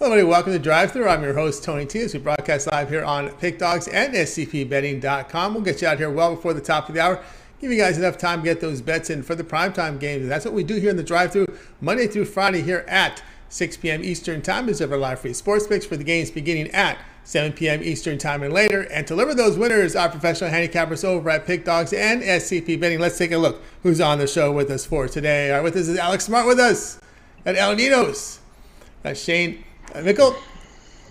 Hello, everybody. Welcome to Drive Thru. I'm your host, Tony T. As we broadcast live here on Pick Dogs and SCPBetting.com. We'll get you out here well before the top of the hour. Give you guys enough time to get those bets in for the primetime games. And that's what we do here in the Drive Thru Monday through Friday here at 6 p.m. Eastern Time. Is ever live free sports picks for the games beginning at 7 p.m. Eastern Time and later. And to deliver those winners, our professional handicappers over at Pick Dogs and SCP Betting. Let's take a look who's on the show with us for today. All right, with us is Alex Smart with us at El Ninos. That's Shane Mickle,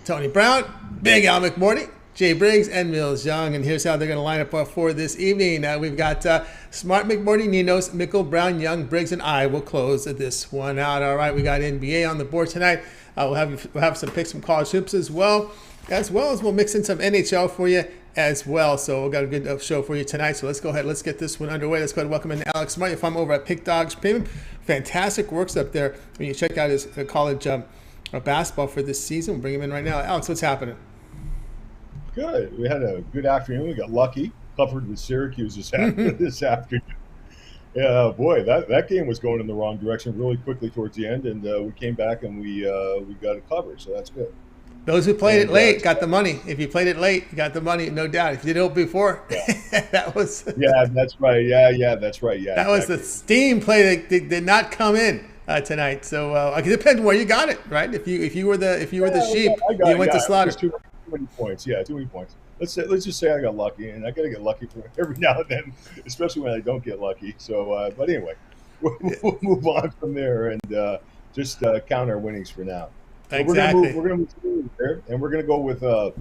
Tony Brown, Big Al McMorty, Jay Briggs, and Mills Young. And here's how they're going to line up for this evening. We've got Smart, McMorty, Ninos, Mickle, Brown, Young, Briggs, and I will close this one out. All right, we got NBA on the board tonight. We'll have some picks from college hoops as well as we'll mix in some NHL for you as well. So we've got a good show for you tonight. So let's go ahead. Let's get this one underway. Let's go ahead and welcome in Alex Smart. If I'm over at Pick Dogs Premium, fantastic works up there when you check out his college basketball for this season. We'll bring him in right now. Alex, what's happening? Good. We had a good afternoon. We got lucky. Covered with Syracuse this afternoon. Yeah, boy, that game was going in the wrong direction really quickly towards the end, and we came back and we got it covered. So that's good. Those who played it late got the money. If you played it late, you got the money, no doubt. If you did it before, yeah. that was. Yeah, that's right. Yeah, that's right. Yeah, that was the steam play that did not come in tonight. So it depends where you got it, right? If you were the sheep, you went to slaughter. Too many points. Yeah, too many points. Let's just say I got lucky, and I got to get lucky for every now and then, especially when I don't get lucky. So, but anyway, we'll move on from there and just count our winnings for now. Exactly. We're going to move there, and we're going to go with a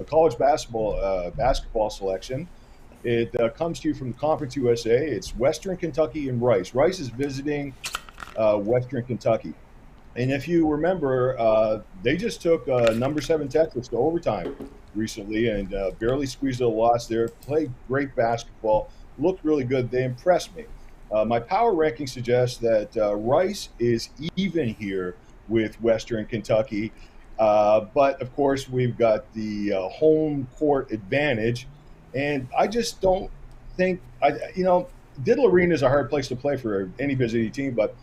college basketball selection. It comes to you from the Conference USA. It's Western Kentucky and Rice. Rice is visiting Western Kentucky. And if you remember, they just took number 7 Texas to overtime recently and barely squeezed a loss there. Played great basketball, looked really good. They impressed me. My power ranking suggests that Rice is even here with Western Kentucky. But, of course, we've got the home court advantage. And I just don't think Diddle Arena is a hard place to play for any visiting team, but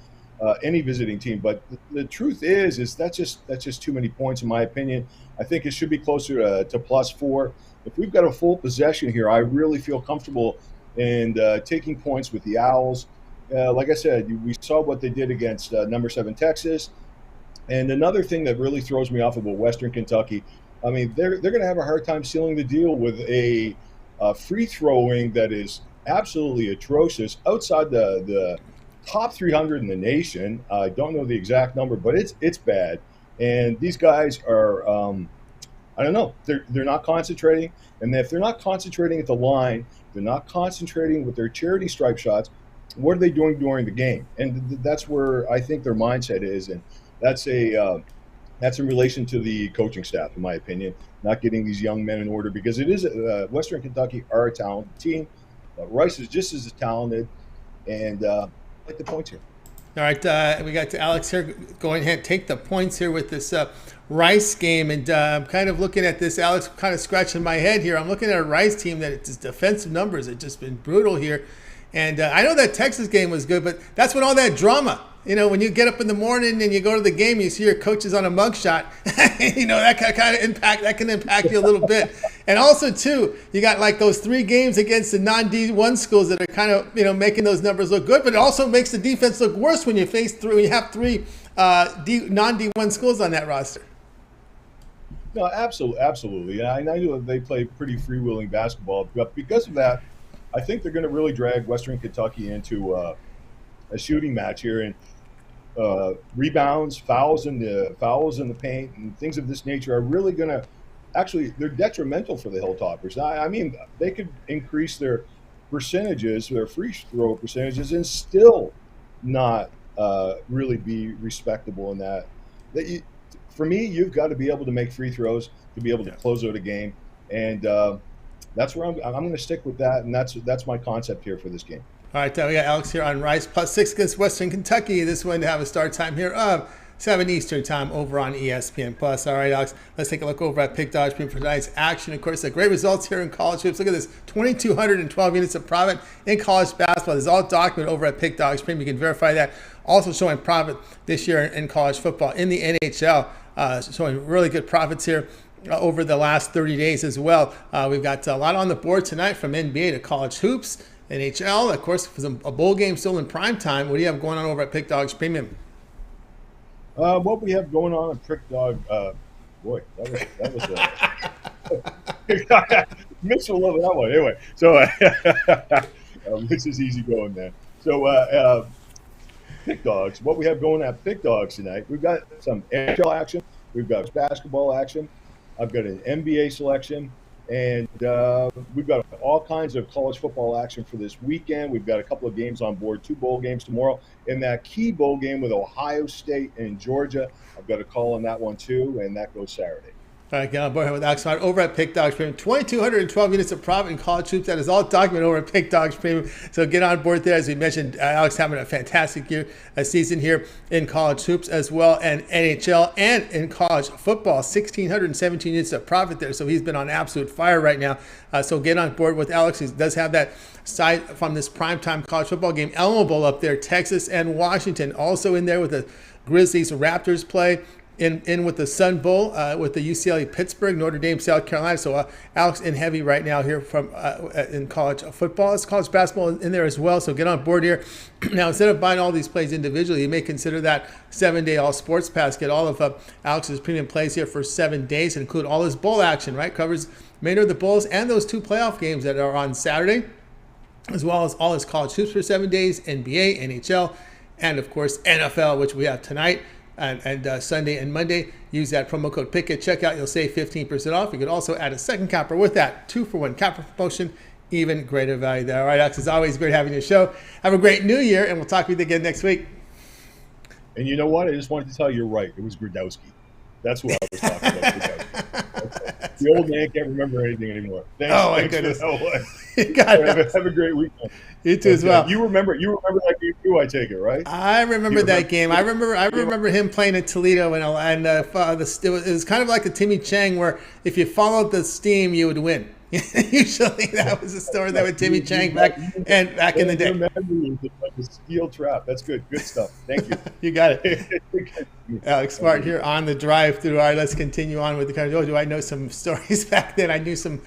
the truth is that's just too many points in my opinion. I think it should be closer to +4. If we've got a full possession here, I really feel comfortable in taking points with the Owls. Like I said, we saw what they did against number 7 Texas. And another thing that really throws me off about Western Kentucky, I mean, they're going to have a hard time sealing the deal with a free throwing that is absolutely atrocious outside the top 300 in the nation. I don't know the exact number, but it's bad. And these guys are, I don't know, they're not concentrating. And if they're not concentrating at the line, they're not concentrating with their charity stripe shots, what are they doing during the game? And that's where I think their mindset is. And that's in relation to the coaching staff, in my opinion, not getting these young men in order, because it is Western Kentucky are a talented team. Rice is just as talented, and like the points here. All right, we got to Alex here. Going ahead, take the points here with this Rice game, and I'm kind of looking at this. Alex, kind of scratching my head here. I'm looking at a Rice team that its defensive numbers have just been brutal here. And I know that Texas game was good, but that's when all that drama. When you get up in the morning and you go to the game, you see your coaches on a mugshot. That can impact you a little bit. And also, too, you got like those 3 games against the non-D1 schools that are kind of making those numbers look good, but it also makes the defense look worse when you have 3 non-D1 schools on that roster. No, absolutely. I know they play pretty freewheeling basketball, but because of that, I think they're going to really drag Western Kentucky into a shooting match here, and rebounds, fouls in the paint, and things of this nature are really going to they're detrimental for the Hilltoppers. I mean, they could increase their percentages, their free throw percentages, and still not really be respectable in that. For me, you've got to be able to make free throws to be able to close out a game, and that's where I'm going to stick with that, and that's my concept here for this game. All right, we got Alex here on Rice +6 against Western Kentucky. This one to have a start time here of 7 Eastern time over on ESPN+. All right, Alex, let's take a look over at Pick Dogs for tonight's action. Of course, the great results here in college hoops. Look at this, 2,212 units of profit in college basketball. This is all documented over at Pick Dogs Premium. You can verify that. Also showing profit this year in college football. In the NHL, showing really good profits here over the last 30 days as well. We've got a lot on the board tonight, from NBA to college hoops, NHL, of course, a bowl game still in prime time. What do you have going on over at Pick Dogs Premium? What we have going on at Pick Dog, boy, that was Mitch will love that one. Anyway, so Mitch is easy going, man. So Pick Dogs, what we have going at Pick Dogs tonight, we've got some NHL action, we've got basketball action, I've got an NBA selection, and we've got all kinds of college football action for this weekend. We've got a couple of games on board, 2 bowl games tomorrow, and that key bowl game with Ohio State and Georgia. I've got a call on that one too, and that goes Saturday. All right, get on board with Alex Smart over at Pick Dogs Premium. 2,212 units of profit in college hoops. That is all documented over at Pick Dogs Premium. So get on board there. As we mentioned, Alex having a fantastic season here in college hoops as well, and NHL and in college football. 1,617 units of profit there. So he's been on absolute fire right now. So get on board with Alex. He does have that side from this primetime college football game. Alamo Bowl up there, Texas and Washington. Also in there with the Grizzlies Raptors play. In with the Sun Bowl, with the UCLA Pittsburgh, Notre Dame, South Carolina. So Alex in heavy right now here from in college football. It's college basketball in there as well. So get on board here. Now, instead of buying all these plays individually, you may consider that 7-day all sports pass. Get all of Alex's premium plays here for 7 days, and include all his bowl action, right? Covers remainder of the bowls and those 2 playoff games that are on Saturday, as well as all his college hoops for 7 days, NBA, NHL, and of course NFL, which we have tonight. And Sunday and Monday. Use that promo code PICK at checkout. You'll save 15% off. You could also add a second capper with that. 2-for-1 capper promotion. Even greater value there. All right, Alex, it's always great having your show. Have a great new year, and we'll talk with you again next week. And you know what? I just wanted to tell you, you're right. It was Gradowski. That's what I was talking about. The old man can't remember anything anymore. Thanks, my goodness. You got it. Have a great weekend. You too as well. You remember that game too, I take it, right? I remember that game. I remember him playing in Toledo, and it was kind of like a Timmy Chang, where if you followed the steam, you would win. Usually that was the story that with Timmy Chang back in the day. Like a steel trap. That's good. Good stuff. Thank you. You got it. Alex Smart here on the drive through. All right, let's continue on with the kind of. Do I know some stories back then? I knew some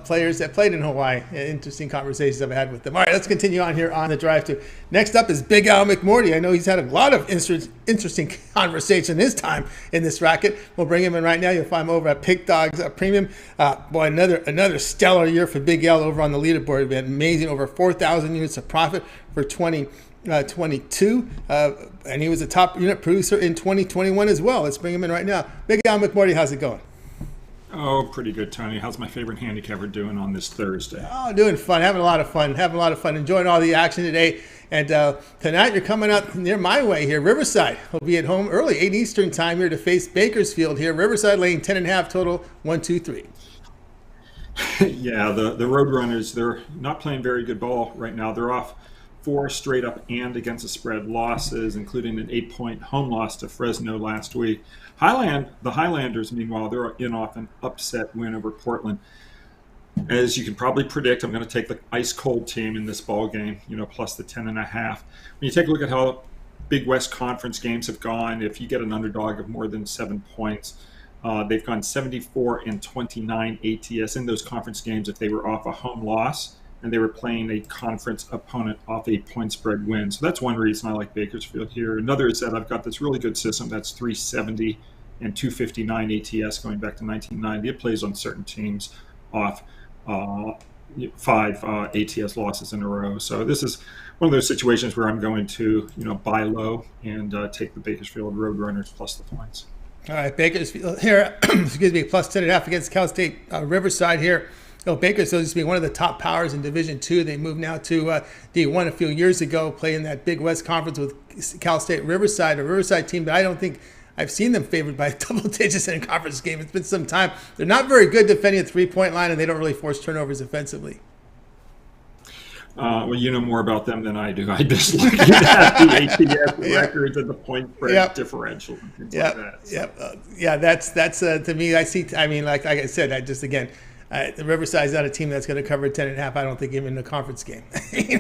players that played in Hawaii. Interesting conversations I've had with them. All right, let's continue on here on the drive through. Next up is Big Al McMorty. I know he's had a lot of interesting conversation this time in this racket. We'll bring him in right now. You'll find him over at Pick Dogs Premium. Boy, another stellar year for Big Al over on the leaderboard. Been amazing, over 4,000 units of profit for 2022, and he was a top unit producer in 2021 as well. Let's bring him in right now. Big Al McMorty, how's it going? Oh, pretty good, Tony. How's my favorite handicapper doing on this Thursday? Oh, doing fun. Having a lot of fun. Enjoying all the action today. And tonight you're coming up near my way here. Riverside will be at home early, 8 Eastern time here to face Bakersfield here. Riverside laying 10.5 total, 1-2-3. Yeah, the Roadrunners, they're not playing very good ball right now. They're off 4 straight up and against the spread losses, including an 8-point home loss to Fresno last week. The Highlanders, meanwhile, they're in off an upset win over Portland. As you can probably predict, I'm going to take the ice-cold team in this ball game, plus the 10.5. When you take a look at how Big West Conference games have gone, if you get an underdog of more than 7 points, they've gone 74-29 ATS in those conference games if they were off a home loss and they were playing a conference opponent off a point spread win. So that's one reason I like Bakersfield here. Another is that I've got this really good system that's 370 and 259 ATS going back to 1990. It plays on certain teams off 5 ATS losses in a row. So this is one of those situations where I'm going to, buy low and take the Bakersfield Roadrunners plus the points. All right, Bakersfield here, excuse me, plus 10.5 against Cal State Riverside here. Bakersfield used to be one of the top powers in Division II. They moved now to D1 a few years ago, playing that Big West Conference with Cal State Riverside, a Riverside team that I don't think I've seen them favored by double digits in a conference game. It's been some time. They're not very good defending a three-point line, and they don't really force turnovers offensively. Well, you know more about them than I do. I just look at the ATS records and the point spread differential and things like that. That's to me. Like I said, the Riverside's not a team that's going to cover 10.5. I don't think even in a conference game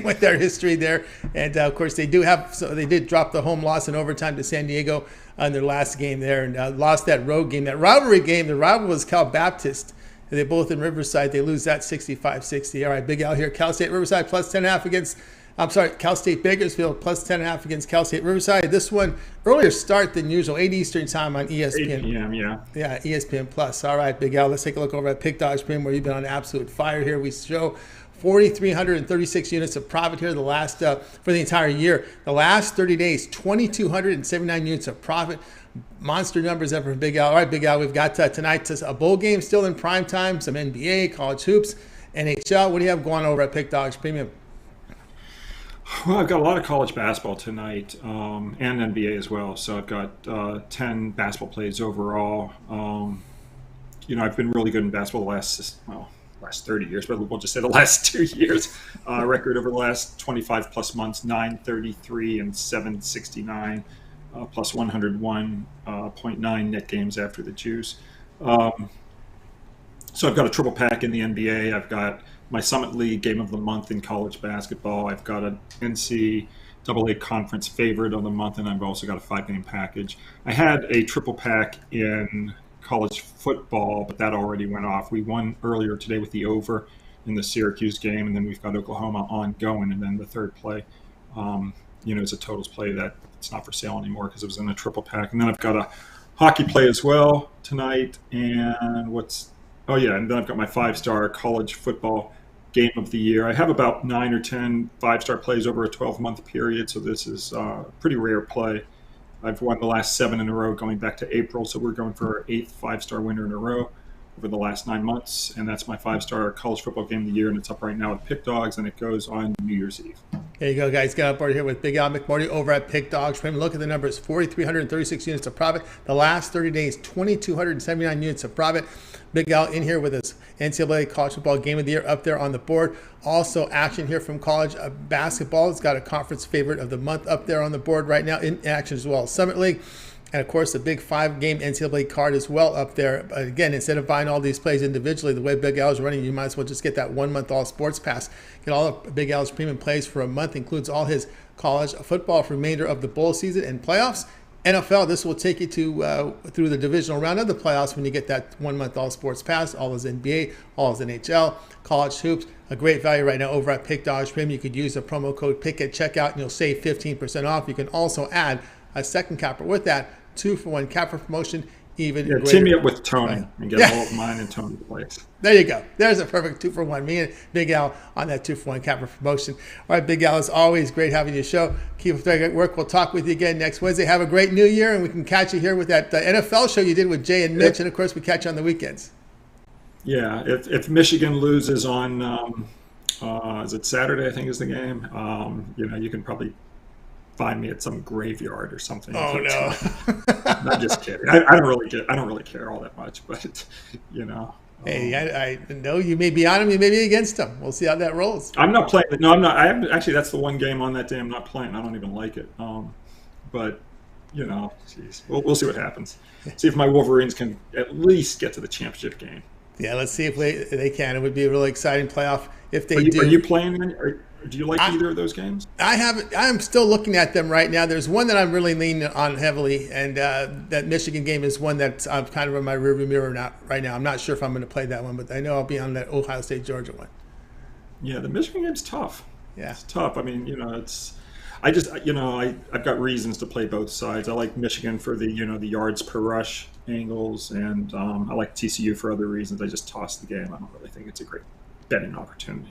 with their history there. And of course, they did drop the home loss in overtime to San Diego on their last game there and lost that road game. That rivalry game, the rival was Cal Baptist. They both in Riverside. They lose that 65-60. All right, Big Al here. Cal State Riverside plus 10.5 against, Cal State Bakersfield plus 10.5 against Cal State Riverside. This one, earlier start than usual, 8 Eastern time on ESPN. 8 p.m., yeah. Yeah, ESPN Plus. All right, Big Al, let's take a look over at Pick Dogs Premium, where you've been on absolute fire here. We show 4,336 units of profit here the last for the entire year. The last 30 days, 2,279 units of profit. Monster numbers ever from Big Al. All right, Big Al, we've got tonight a bowl game still in prime time, some NBA, college hoops, NHL. What do you have going over at Pick Dogs Premium? Well, I've got a lot of college basketball tonight and NBA as well. So I've got 10 basketball plays overall. I've been really good in basketball the last 30 years, but we'll just say the last 2 years. Record over the last 25 plus months, 933 and 769, plus 101.9 net games after the juice. So I've got a triple pack in the NBA. I've got my Summit League Game of the Month in college basketball. I've got an NCAA Conference Favorite of the Month, and I've also got a 5-game package. I had a triple pack in college football, but that already went off. We won earlier today with the over in the Syracuse game, and then we've got Oklahoma ongoing, and then the third play, it's a totals play that it's not for sale anymore because it was in a triple pack. And then I've got a hockey play as well tonight, and and then I've got my 5-star college football game of the year. I have about 9 or 10 5-star plays over a 12-month period, so this is a pretty rare play. I've won the last 7 in a row going back to April, so we're going for our 8th 5-star winner in a row over the last 9 months, and that's my 5-star college football game of the year, and it's up right now at Pick Dogs, and it goes on New Year's Eve. There you go, guys. Get on board here with Big Al McMorty over at Pick Dogs. Look at the numbers, 4,336 units of profit. The last 30 days, 2,279 units of profit. Big Al in here with his NCAA college football game of the year up there on the board. Also action here from college basketball. It's got a conference favorite of the month up there on the board right now in action as well. Summit League. And, of course, the big 5-game NCAA card as well up there. But again, instead of buying all these plays individually, the way Big Al is running, you might as well just get that 1-month all sports pass. Get all of Big Al's premium plays for a month. Includes all his college football for the remainder of the bowl season and playoffs. NFL, this will take you to through the divisional round of the playoffs when you get that 1-month all sports pass. All his NBA, all his NHL, college hoops. A great value right now over at Pick Dogs Premium. You could use the promo code PICK at checkout and you'll save 15% off. You can also add a second capper with that 2-for-1 capper promotion. Even greater. Team me up with Tony and get all of mine and Tony's place. There you go. There's a perfect 2-for-1. Me and Big Al on that 2-for-1 capper promotion. All right, Big Al, as always, great having you show. Keep up the great work. We'll talk with you again next Wednesday. Have a great new year, and we can catch you here with that NFL show you did with Jay and Mitch, and of course we catch you on the weekends. Yeah, if Michigan loses on, is it Saturday? I think is the game. You can probably find me at some graveyard or something. Oh no! I'm just kidding. I don't really care all that much, but Hey, I know you may be on him, you may be against him. We'll see how that rolls. I'm not playing. No, I'm not. I haven't actually. That's the one game on that day I'm not playing. I don't even like it. But geez, we'll see what happens. See if my Wolverines can at least get to the championship game. Yeah, let's see if they can. It would be a really exciting playoff if they do. Are you playing? Do you like either of those games? I'm still looking at them right now. There's one that I'm really leaning on heavily, and that Michigan game is one that I'm kind of in my rearview mirror right now. I'm not sure if I'm going to play that one, but I know I'll be on that Ohio State Georgia one. Yeah, the Michigan game's tough. Yeah, it's tough. I mean, I've got reasons to play both sides. I like Michigan for the the yards per rush angles, and I like TCU for other reasons. I just toss the game. I don't really think it's a great betting opportunity.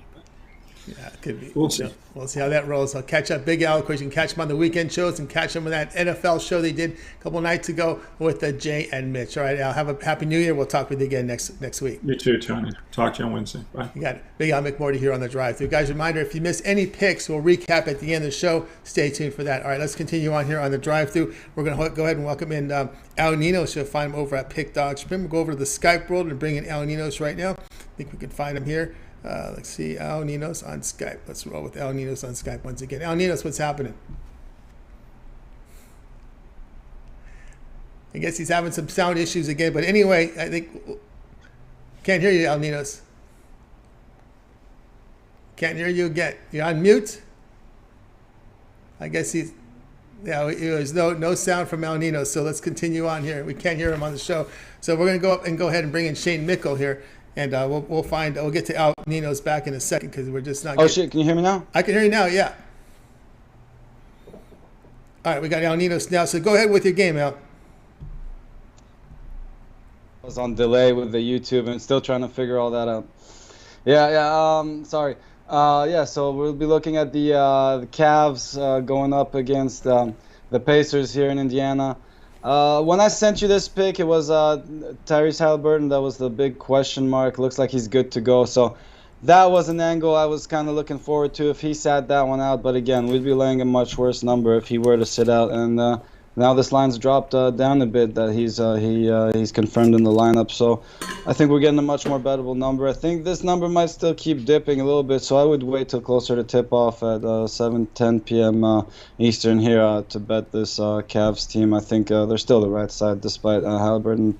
Yeah, it could be. We'll see. We'll see how that rolls. I'll catch up Big Al. Of course, you can catch him on the weekend shows and catch him with that NFL show they did a couple nights ago with Jay and Mitch. All right, Al, have a happy New Year. We'll talk with you again next week. You too, Tony. Talk to you on Wednesday. Bye. You got it. Big Al McMorty here on the Drive Thru. Guys, reminder, if you miss any picks, we'll recap at the end of the show. Stay tuned for that. All right, let's continue on here on the Drive Thru. We're going to go ahead and welcome in Al Ninos. You'll find him over at Pick Dogs. We'll go over to the Skype world and bring in Al Ninos right now. I think we can find him here. Let's see, Al Ninos on Skype. Let's roll with Al Ninos on Skype once again. Al Ninos, what's happening? I guess he's having some sound issues again, but anyway, I think can't hear you, Al Ninos. Can't hear you again. You're on mute. I guess he's Yeah, it was no sound from El Nino, so let's continue on here. We can't hear him on the show, so we're going to go up and go ahead and bring in Shane Mickle here, and we'll get to El Nino's back in a second because we're just not. Oh shit! Can you hear me now? I can hear you now. Yeah. All right, we got El Nino's now, so go ahead with your game, El. I was on delay with the YouTube and still trying to figure all that out. Yeah. Sorry. So we'll be looking at the Cavs going up against the Pacers here in Indiana. When I sent you this pick, it was Tyrese Haliburton. That was the big question mark. Looks like he's good to go. So that was an angle I was kind of looking forward to if he sat that one out. But again, we'd be laying a much worse number if he were to sit out. And now this line's dropped down a bit that he's confirmed in the lineup. So I think we're getting a much more bettable number. I think this number might still keep dipping a little bit. So I would wait till closer to tip off at 7:10 p.m. Eastern here to bet this Cavs team. I think they're still the right side despite Haliburton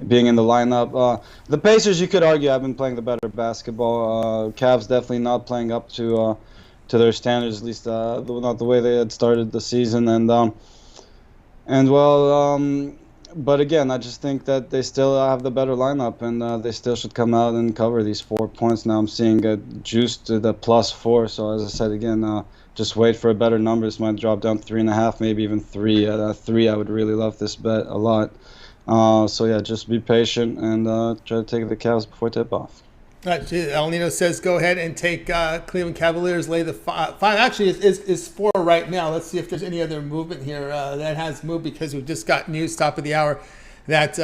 being in the lineup. The Pacers, you could argue, have been playing the better basketball. Cavs definitely not playing up to their standards, at least not the way they had started the season. But again, I just think that they still have the better lineup, and they still should come out and cover these 4 points. Now I'm seeing a juice to the +4. So as I said again, just wait for a better number. This might drop down 3.5, maybe even 3. At 3, I would really love this bet a lot. So yeah, just be patient and try to take the Cavs before tip off. El Nino says go ahead and take Cleveland Cavaliers, lay the 5. Actually, it's 4 right now. Let's see if there's any other movement here that has moved, because we've just got news top of the hour that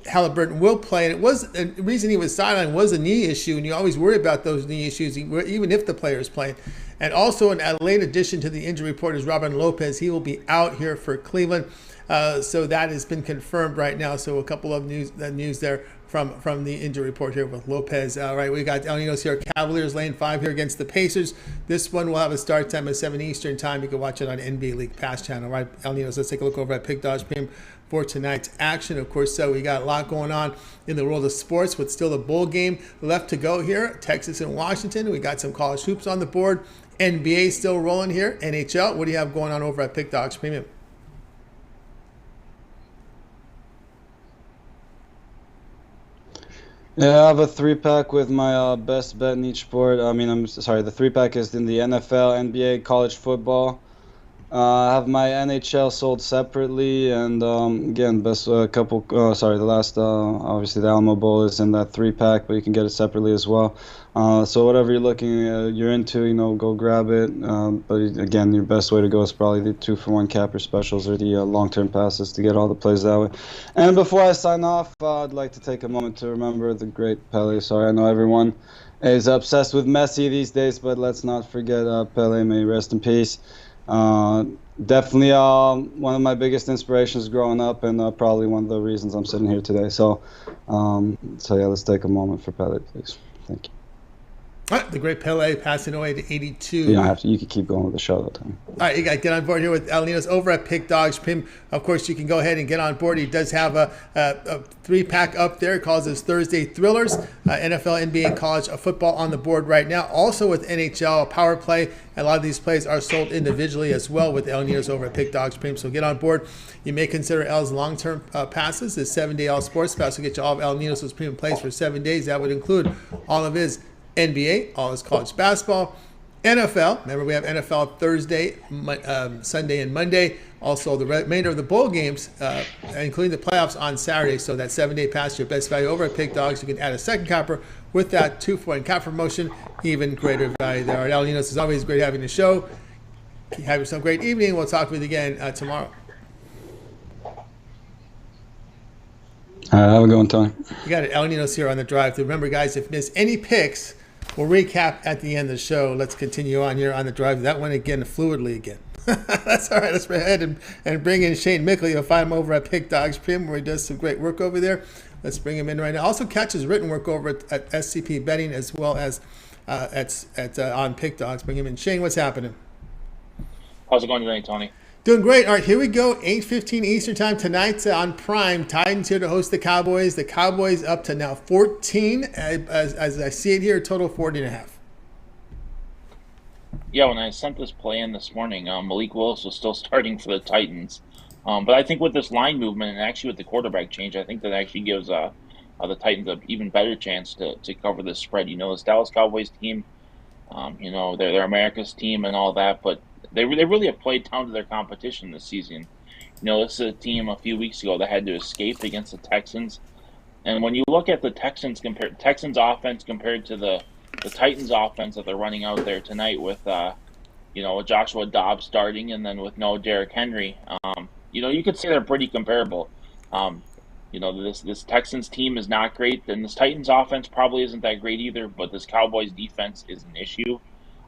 Haliburton will play. And it was the reason he was sidelined was a knee issue, and you always worry about those knee issues, even if the player is playing. And also, a late addition to the injury report is Robin Lopez. He will be out here for Cleveland. So that has been confirmed right now. So a couple of news there from the injury report here with Lopez. All right, we got El Nino's here. Cavaliers laying 5 here against the Pacers. This one will have a start time at 7 Eastern time. You can watch it on NBA League Pass channel. All right, El Nino's, let's take a look over at Pick Dodge Premium for tonight's action. Of course, so we got a lot going on in the world of sports with still the bowl game left to go here. Texas and Washington. We got some college hoops on the board. NBA still rolling here. NHL, what do you have going on over at Pick Dogs Premium? Yeah, I have a 3-pack with my best bet in each sport. I'm sorry, the 3-pack is in the NFL, NBA, college football. I have my NHL sold separately, and again, the last, obviously the Alamo Bowl is in that 3-pack, but you can get it separately as well. So whatever you're into, go grab it. But again, your best way to go is probably the 2-for-1 capper specials or the long-term passes to get all the plays that way. And before I sign off, I'd like to take a moment to remember the great Pele. Sorry, I know everyone is obsessed with Messi these days, but let's not forget Pele. May he rest in peace. Definitely one of my biggest inspirations growing up, and probably one of the reasons I'm sitting here today. So yeah, let's take a moment for Pele, please. Thank you. All right, the great Pele passing away at 82. You don't have to. You can keep going with the show, though, Tom. All right, you got to get on board here with El Nino's over at Pick Dogs Pim. Of course, you can go ahead and get on board. He does have a 3-pack up there. It calls his Thursday Thrillers. NFL, NBA, college football on the board right now. Also with NHL, power play. A lot of these plays are sold individually as well with El Nino's over at Pick Dogs Pim. So get on board. You may consider El's long-term passes. His 7-day El Sports Pass will get you all of El Nino's premium plays for 7 days. That would include all of his NBA, all his college basketball, NFL. Remember, we have NFL Thursday, Sunday, and Monday. Also, the remainder of the bowl games, including the playoffs on Saturday. So that 7-day pass, your best value over at Pick Dogs. You can add a second capper with that 2-for-1 capper promotion. Even greater value there. El Nino's, is always great having the show. Have yourself a great evening. We'll talk with you again tomorrow. Have a good one, Tony. You got it. El Nino's here on the drive. Remember, guys, if you miss any picks, we'll recap at the end of the show. Let's continue on here on the drive. That one again, fluidly again. That's all right. Let's go ahead and bring in Shane Mickle. You'll find him over at Pick Dogs Prim, where he does some great work over there. Let's bring him in right now. Also catch his written work over at SCP Betting as well as on Pick Dogs. Bring him in. Shane, what's happening? How's it going today, Tony? Doing great. All right, here we go. 8:15 Eastern time tonight on Prime. Titans here to host the Cowboys. The Cowboys up to now 14, as I see it here, total 40.5. Yeah, when I sent this play in this morning, Malik Willis was still starting for the Titans. But I think with this line movement and actually with the quarterback change, I think that actually gives the Titans an even better chance to cover this spread. This Dallas Cowboys team, they're America's team and all that, but they really have played down to their competition this season. This is a team a few weeks ago that had to escape against the Texans. And when you look at the Texans offense compared to the Titans offense that they're running out there tonight with with Joshua Dobbs starting and then with no Derrick Henry, you could say they're pretty comparable. This Texans team is not great, and this Titans offense probably isn't that great either, but this Cowboys defense is an issue.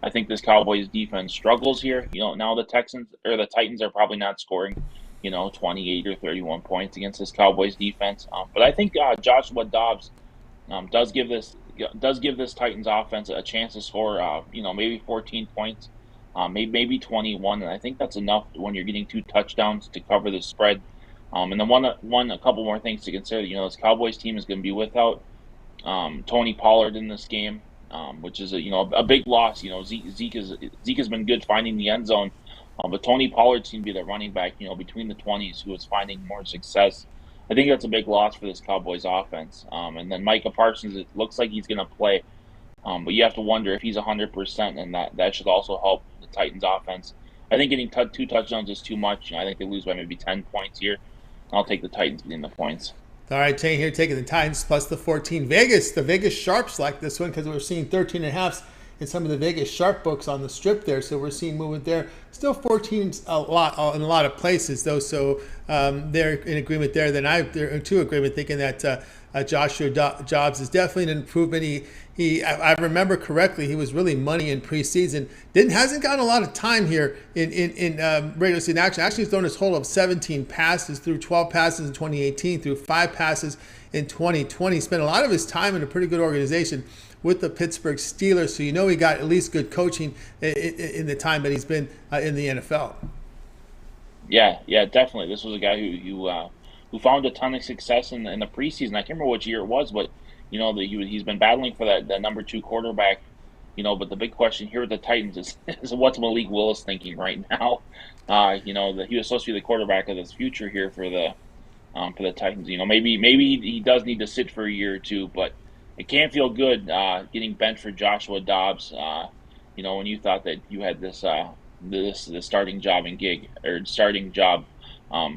I think this Cowboys defense struggles here. Now the Titans are probably not scoring 28 or 31 points against this Cowboys defense. But I think Joshua Dobbs does give this Titans offense a chance to score, maybe 14 points, maybe 21, and I think that's enough when you're getting 2 touchdowns to cover the spread. And then a couple more things to consider. This Cowboys team is going to be without Tony Pollard in this game, which is a big loss. Zeke has been good finding the end zone. But Tony Pollard seemed to be the running back, between the 20s who was finding more success. I think that's a big loss for this Cowboys offense. And then Micah Parsons, it looks like he's going to play. But you have to wonder if he's 100%, and that should also help the Titans offense. I think getting 2 touchdowns is too much. I think they lose by maybe 10 points here. I'll take the Titans getting the points. All right, Shane here taking the Titans plus the 14. The Vegas Sharps like this one because we're seeing 13.5 in some of the Vegas Sharp books on the strip there. So we're seeing movement there. Still 14's a lot in a lot of places though. So they're in agreement there. Then they're in agreement thinking that Joshua Dobbs is definitely an improvement. I remember correctly, he was really money in preseason. Hasn't gotten a lot of time here in regular season action. Actually, he's thrown his total of 17 passes, through 12 passes in 2018, through 5 passes in 2020. Spent a lot of his time in a pretty good organization with the Pittsburgh Steelers, so he got at least good coaching in the time that he's been in the NFL. Yeah, definitely. This was a guy who found a ton of success in the preseason. I can't remember which year it was, but he's been battling for that number 2 quarterback. But the big question here with the Titans is what's Malik Willis thinking right now? That he was supposed to be the quarterback of his future here for the Titans. Maybe he does need to sit for a year or two, but it can't feel good getting benched for Joshua Dobbs. When you thought that you had this starting job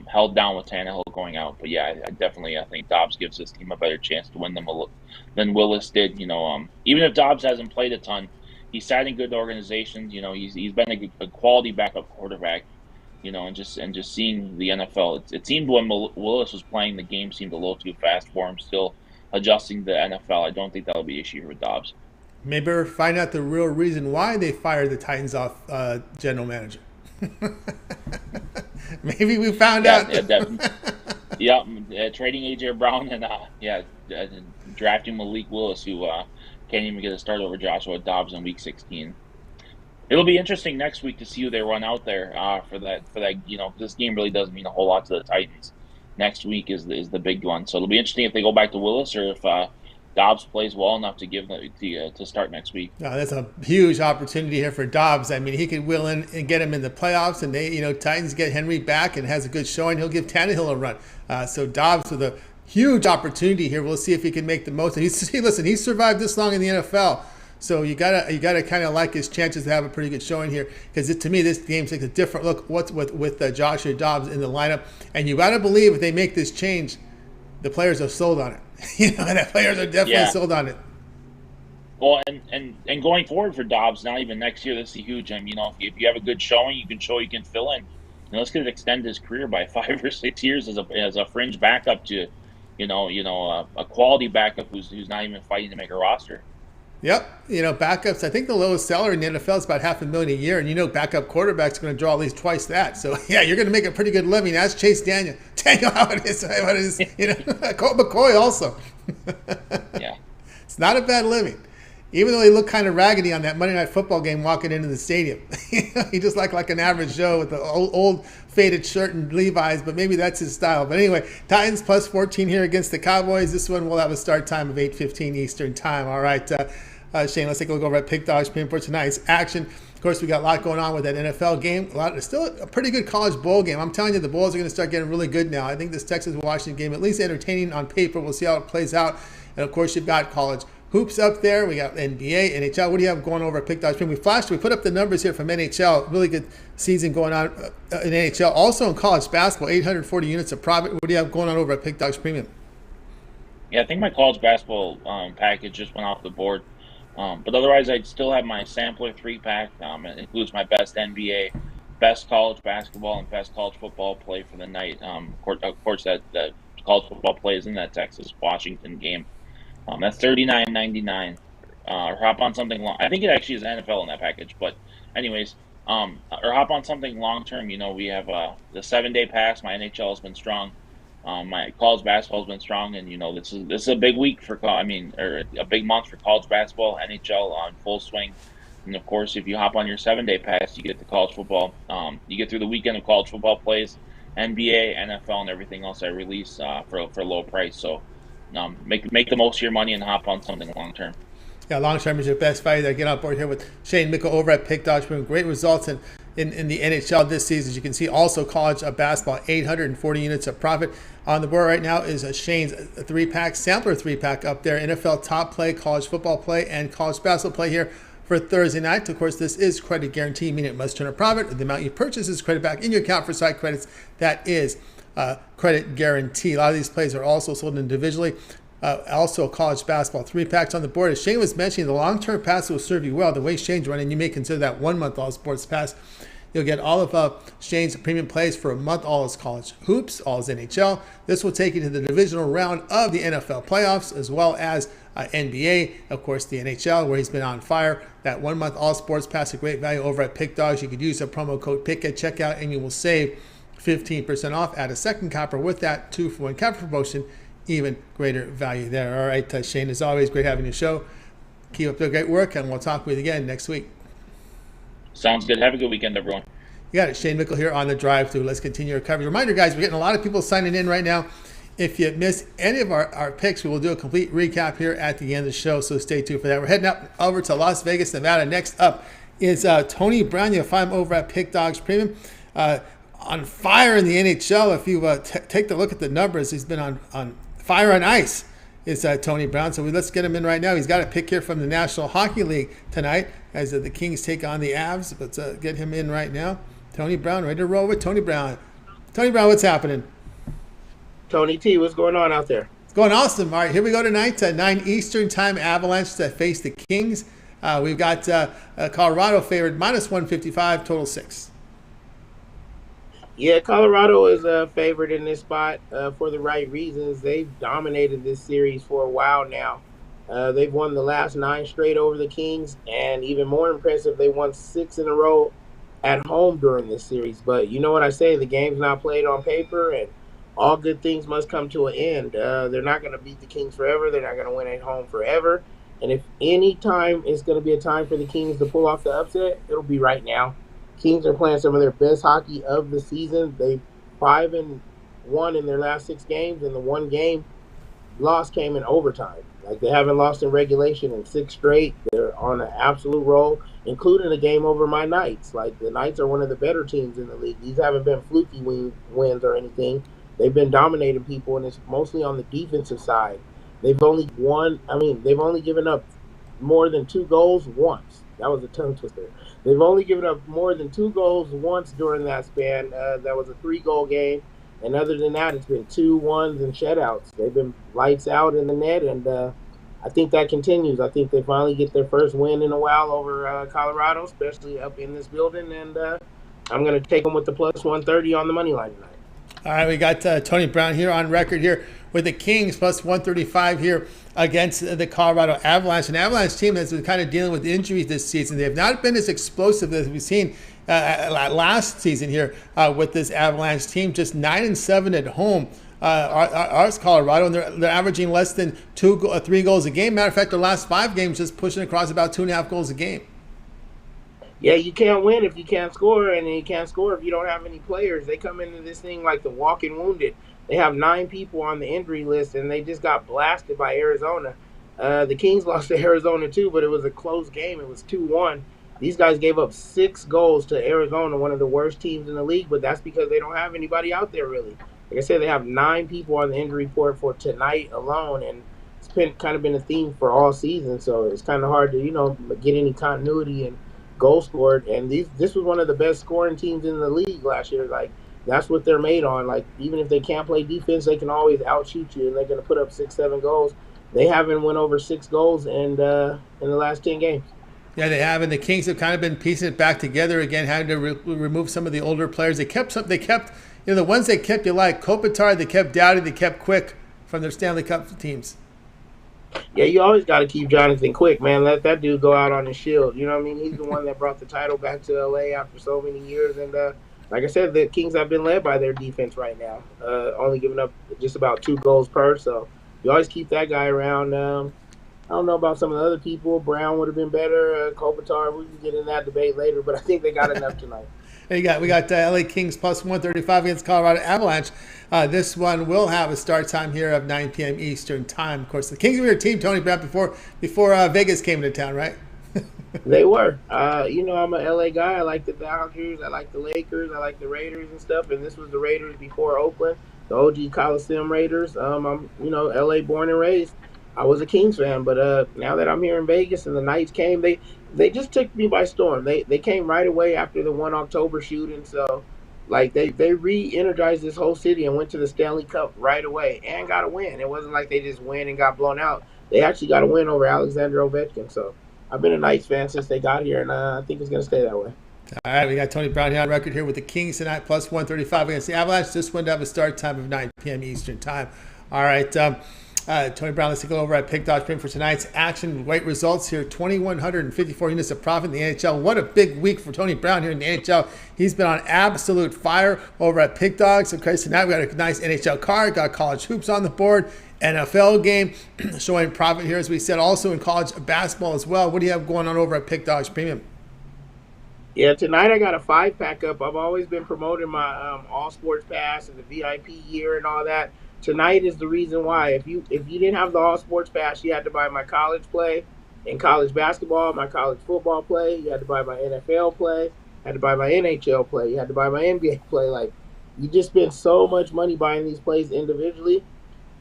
held down with Tannehill going out. But yeah, I think Dobbs gives this team a better chance to win than Willis did. Even if Dobbs hasn't played a ton, he's sat in good organizations. He's been a quality backup quarterback. And just seeing the NFL, it seemed when Willis was playing, the game seemed a little too fast for him. Still adjusting to the NFL. I don't think that'll be an issue with Dobbs. Maybe we'll find out the real reason why they fired the Titans off general manager. Maybe we found out. Trading A.J. Brown and drafting Malik Willis, who can't even get a start over Joshua Dobbs in Week 16. It'll be interesting next week to see who they run out there for that. This game really doesn't mean a whole lot to the Titans. Next week is the big one, so it'll be interesting if they go back to Willis or if Dobbs plays well enough to give to start next week. That's a huge opportunity here for Dobbs. I mean, he could will in and get him in the playoffs, and Titans get Henry back and has a good showing. He'll give Tannehill a run. So Dobbs with a huge opportunity here. We'll see if he can make the most. And he's survived this long in the NFL. So you gotta kind of like his chances to have a pretty good showing here, because to me this game takes a different look. What's with Joshua Dobbs in the lineup, and you gotta believe if they make this change, the players are sold on it. The players are definitely sold on it. Well, and going forward for Dobbs, not even next year, this is huge. I mean, if you have a good showing, you can show you can fill in. This could extend his career by 5 or 6 years as a fringe backup to, a quality backup who's not even fighting to make a roster. Yep. Backups, I think the lowest salary in the NFL is about $500,000 a year. And backup quarterback's going to draw at least twice that. So, yeah, you're going to make a pretty good living. Ask Chase Daniel. Daniel, how it is. Colt McCoy also. Yeah. It's not a bad living. Even though he looked kind of raggedy on that Monday Night Football game walking into the stadium. He just looked like an average Joe with the old faded shirt and Levi's, but maybe that's his style. But anyway, Titans plus 14 here against the Cowboys. This one will have a start time of 8:15 Eastern time. All right, Shane, let's take a look over at Pick Dogs Premium for tonight's action. Of course, we got a lot going on with that NFL game. Still a pretty good college bowl game. I'm telling you, the Bulls are going to start getting really good now. I think this Texas-Washington game, at least entertaining on paper. We'll see how it plays out. And, of course, you've got college hoops up there. We got NBA, NHL. What do you have going over at Pick Dog Stream? We put up the numbers here from NHL. Really good season going on in NHL. Also in college basketball, 840 units of profit. What do you have going on over at Pick Dogs Premium? Yeah, I think my college basketball package just went off the board. But otherwise, I'd still have my sampler 3-pack. It includes my best NBA, best college basketball, and best college football play for the night. Of course, that college football play is in that Texas-Washington game. That's $39.99. Or hop on something long. I think it actually is NFL in that package. But anyways, or hop on something long-term. You know, we have the 7-day pass. My NHL has been strong. My college basketball has been strong, and you know this is a big week for or a big month for college basketball, NHL on full swing, and of course if you hop on your 7-day pass, you get the college football. You get through the weekend of college football plays, NBA, NFL, and everything else I release for a low price. So make the most of your money and hop on something long term. Yeah, long term is your best value there. Get on board here with Shane Mickle over at Pick Dog Stream. Great results in the NHL this season. As you can see, also college basketball, 840 units of profit. On the board right now is Shane's 3-pack, sampler 3-pack up there. NFL top play, college football play, and college basketball play here for Thursday night. Of course, this is credit guarantee, meaning it must turn a profit. The amount you purchase is credit back in your account for site credits. That is credit guarantee. A lot of these plays are also sold individually. Also, college basketball 3-packs on the board. As Shane was mentioning, the long-term pass will serve you well. The way Shane's running, you may consider that 1-month all sports pass. You'll get all of Shane's premium plays for a month, all his college hoops, all his NHL. This will take you to the divisional round of the NFL playoffs, as well as NBA, of course, the NHL, where he's been on fire. That 1-month all sports pass, a great value over at Pick Dogs. You could use the promo code PICK at checkout, and you will save 15% off. Add a second copper with that 2-for-1 copper promotion. Even greater value there. All right, Shane, as always, great having you show. Keep up the great work, and we'll talk with you again next week. Sounds good. Have a good weekend, everyone. You got it. Shane Mickle here on the Drive Thru. Let's continue our coverage. Reminder, guys, we're getting a lot of people signing in right now. If you missed any of our picks, we will do a complete recap here at the end of the show, so stay tuned for that. We're heading up over to Las Vegas, Nevada. Next up is Tony Brown. You'll find him over at Pick Dogs Premium. On fire in the NHL. If you take a look at the numbers, he's been on fire on ice. Is Tony Brown. So let's get him in right now. He's got a pick here from the National Hockey League tonight as the Kings take on the Avs. Let's get him in right now. Tony Brown, ready to roll with Tony Brown. Tony Brown, what's happening? Tony T, what's going on out there? It's going awesome. All right, here we go tonight. 9 Eastern time, Avalanche to face the Kings. We've got Colorado favored -155, total 6. Yeah, Colorado is a favorite in this spot for the right reasons. They've dominated this series for a while now. They've won the last 9 straight over the Kings, and even more impressive, they won 6 in a row at home during this series. But you know what I say, the game's not played on paper, and all good things must come to an end. They're not going to beat the Kings forever. They're not going to win at home forever. And if any time is going to be a time for the Kings to pull off the upset, it'll be right now. Kings are playing some of their best hockey of the season. They 5-1 in their last 6 games, and the 1 game loss came in overtime. Like, they haven't lost in regulation in 6 straight. They're on an absolute roll, including a game over my Knights. Like, the Knights are one of the better teams in the league. These haven't been fluky wins or anything. They've been dominating people, and it's mostly on the defensive side. They've only given up more than 2 goals once. That was a tongue twister. They've only given up more than 2 goals once during that span. That was a 3-goal game. And other than that, it's been 2-1s and shutouts. They've been lights out in the net, and I think that continues. I think they finally get their first win in a while over Colorado, especially up in this building. And I'm going to take them with the +130 on the money line tonight. All right, we got Tony Brown here on record here with the Kings +135 here against the Colorado Avalanche. An Avalanche team that's been kind of dealing with injuries this season. They have not been as explosive as we've seen last season here with this Avalanche team. Just 9-7 at home. Ours Colorado, and they're averaging less than 3 goals a game. Matter of fact, the last 5 games just pushing across about 2.5 goals a game. Yeah, you can't win if you can't score, and you can't score if you don't have any players. They come into this thing like the walking wounded. They have 9 people on the injury list, and they just got blasted by Arizona. The Kings lost to Arizona too, but it was a close game. It was 2-1. These guys gave up 6 goals to Arizona, one of the worst teams in the league, but that's because they don't have anybody out there really. Like I said, they have 9 people on the injury report for tonight alone, and it's kind of been a theme for all season. So it's kind of hard to get any continuity and goal scored. And this was one of the best scoring teams in the league last year. Like that's what they're made on. Like even if they can't play defense, they can always outshoot you, and they're going to put up 6, 7 goals. They haven't went over 6 goals in the last 10 games. Yeah, they have, and the Kings have kind of been piecing it back together again, having to remove some of the older players. They kept the ones they kept you like Kopitar, they kept Dowdy, they kept Quick from their Stanley Cup teams. Yeah, you always got to keep Jonathan Quick, man. Let that dude go out on his shield. You know what I mean? He's the one that brought the title back to LA after so many years. And like I said, the Kings have been led by their defense right now, only giving up just about 2 goals per. So you always keep that guy around. I don't know about some of the other people. Brown would have been better. Kopitar, we can get in that debate later, but I think they got enough tonight. We got LA Kings plus 135 against Colorado Avalanche. This one will have a start time here of 9 p.m. Eastern time. Of course, the Kings were your team, Tony, Brown, before Vegas came into town, right? They were. I'm a LA guy. I like the Dodgers. I like the Lakers. I like the Raiders and stuff. And this was the Raiders before Oakland, the OG Coliseum Raiders. I'm LA born and raised. I was a Kings fan, but now that I'm here in Vegas and the Knights came, they just took me by storm. They came right away after the 1 October shooting, so like they re-energized this whole city and went to the Stanley Cup right away and got a win. It wasn't like they just win and got blown out. They actually got a win over Alexander Ovechkin. So I've been a Knights fan since they got here, and I think it's going to stay that way. All right, we got Tony Brown here on record here with the Kings tonight, plus 135 against the Avalanche. This one to have a start time of 9 p.m. Eastern time. All right. Tony Brown, let's take a look over at Pick Dodge Print for tonight's action. Great results here, 2,154 units of profit in the NHL. What a big week for Tony Brown here in the NHL. He's been on absolute fire over at Pick Dogs. Okay, so now we got a nice NHL card, got college hoops on the board, NFL game showing profit here, as we said, also in college basketball as well. What do you have going on over at Pick Dogs Premium? Yeah, tonight I got a 5-pack up. I've always been promoting my All Sports Pass and the VIP year and all that. Tonight is the reason why. If you didn't have the All Sports Pass, you had to buy my college play in college basketball, my college football play. You had to buy my NFL play. You had to buy my NHL play. You had to buy my NBA play. Like, you just spend so much money buying these plays individually.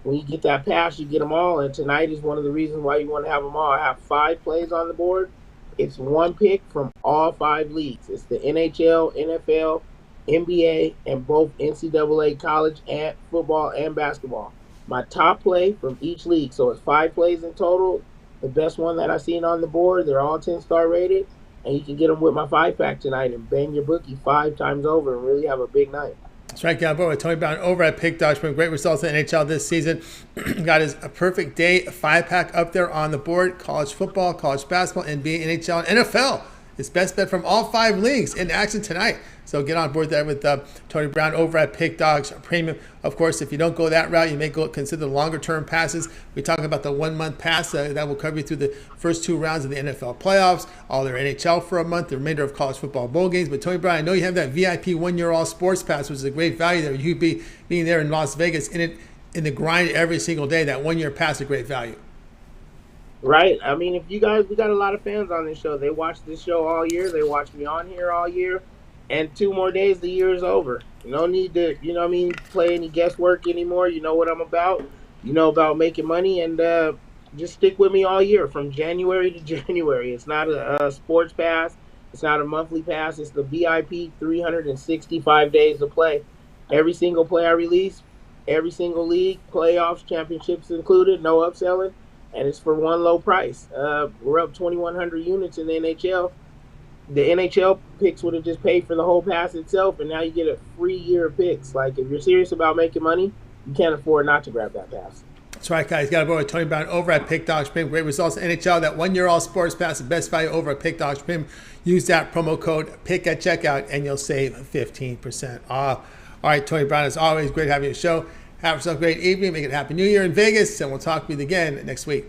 When you get that pass, you get them all. And tonight is one of the reasons why you want to have them all. I have 5 plays on the board. It's 1 pick from all 5 leagues. It's the NHL, NFL, NBA, and both NCAA college and football and basketball. My top play from each league. So it's 5 plays in total. The best one that I've seen on the board. They're all 10-star rated. And you can get them with my 5-pack tonight and bang your bookie 5 times over and really have a big night. That's right, down board with Tony Brown over at Pick Dodge. Great results in the NHL this season. Got his a perfect day 5-pack up there on the board. College football, college basketball, NBA, NHL, and NFL. His best bet from all 5 leagues in action tonight. So get on board there with Tony Brown over at Pick Dogs Premium. Of course, if you don't go that route, you may consider longer-term passes. We talk about the 1-month pass that will cover you through the first 2 rounds of the NFL playoffs, all their NHL for a month, the remainder of college football bowl games. But Tony Brown, I know you have that VIP 1-year All Sports Pass, which is a great value there. You being there in Las Vegas in the grind every single day. That 1-year pass is a great value. Right. I mean, we got a lot of fans on this show. They watch this show all year. They watch me on here all year. And 2 more days, the year is over. No need to, play any guesswork anymore. You know what I'm about. You know about making money. And just stick with me all year from January to January. It's not a sports pass. It's not a monthly pass. It's the VIP 365 days of play. Every single play I release, every single league, playoffs, championships included, no upselling. And it's for one low price. We're up 2,100 units in the NHL. The NHL picks would have just paid for the whole pass itself, and now you get a free year of picks. Like, if you're serious about making money, you can't afford not to grab that pass. That's right, guys. Got to go with Tony Brown over at Pick Dogs Premium. Great results in NHL. That 1-year All Sports Pass, the best value over at Pick Dogs Premium. Use that promo code PICK at checkout, and you'll save 15% off. All right, Tony Brown, as always, great having you on the show. Have yourself a great evening. Make it a Happy New Year in Vegas, and we'll talk with you again next week.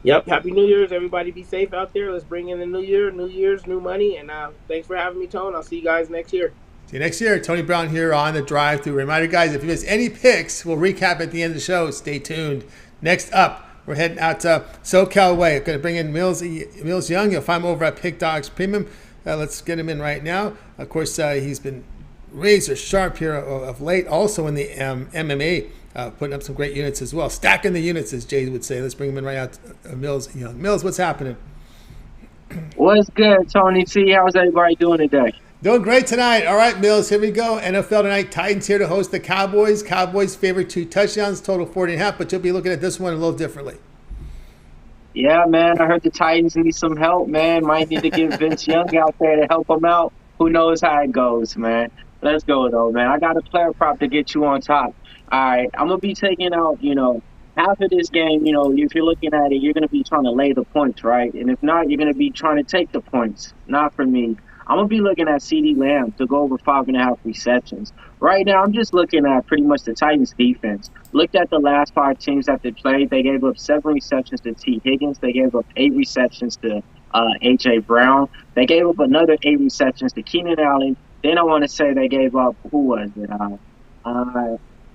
Yep. Happy New Year's. Everybody be safe out there. Let's bring in the new year, New Year's, new money. And thanks for having me, Tone. I'll see you guys next year. See you next year. Tony Brown here on the drive-thru. Reminder, guys, if you miss any picks, we'll recap at the end of the show. Stay tuned. Next up, we're heading out to SoCal way. Going to bring in Mills Young. You'll find him over at Pick Dogs Premium. Let's get him in right now. Of course, he's been razor sharp here of late. Also in the MMA, putting up some great units as well. Stacking the units, as Jay would say. Let's bring him in right out. Mills Young. Mills, what's happening? What's good, Tony T? How's everybody doing today? Doing great tonight. All right, Mills, here we go. NFL tonight. Titans here to host the Cowboys. Cowboys favorite 2 touchdowns, total 40.5, but you'll be looking at this one a little differently. Yeah, man, I heard the Titans need some help, man. Might need to get Vince Young out there to help them out. Who knows how it goes, man. Let's go, though, man. I got a player prop to get you on top. All right, I'm going to be taking out, half of this game, if you're looking at it, you're going to be trying to lay the points, right? And if not, you're going to be trying to take the points. Not for me. I'm going to be looking at CeeDee Lamb to go over 5.5 receptions. Right now, I'm just looking at pretty much the Titans' defense. Looked at the last 5 teams that they played. They gave up 7 receptions to T. Higgins. They gave up 8 receptions to A.J. Brown. They gave up another 8 receptions to Keenan Allen. Then I want to say they gave up,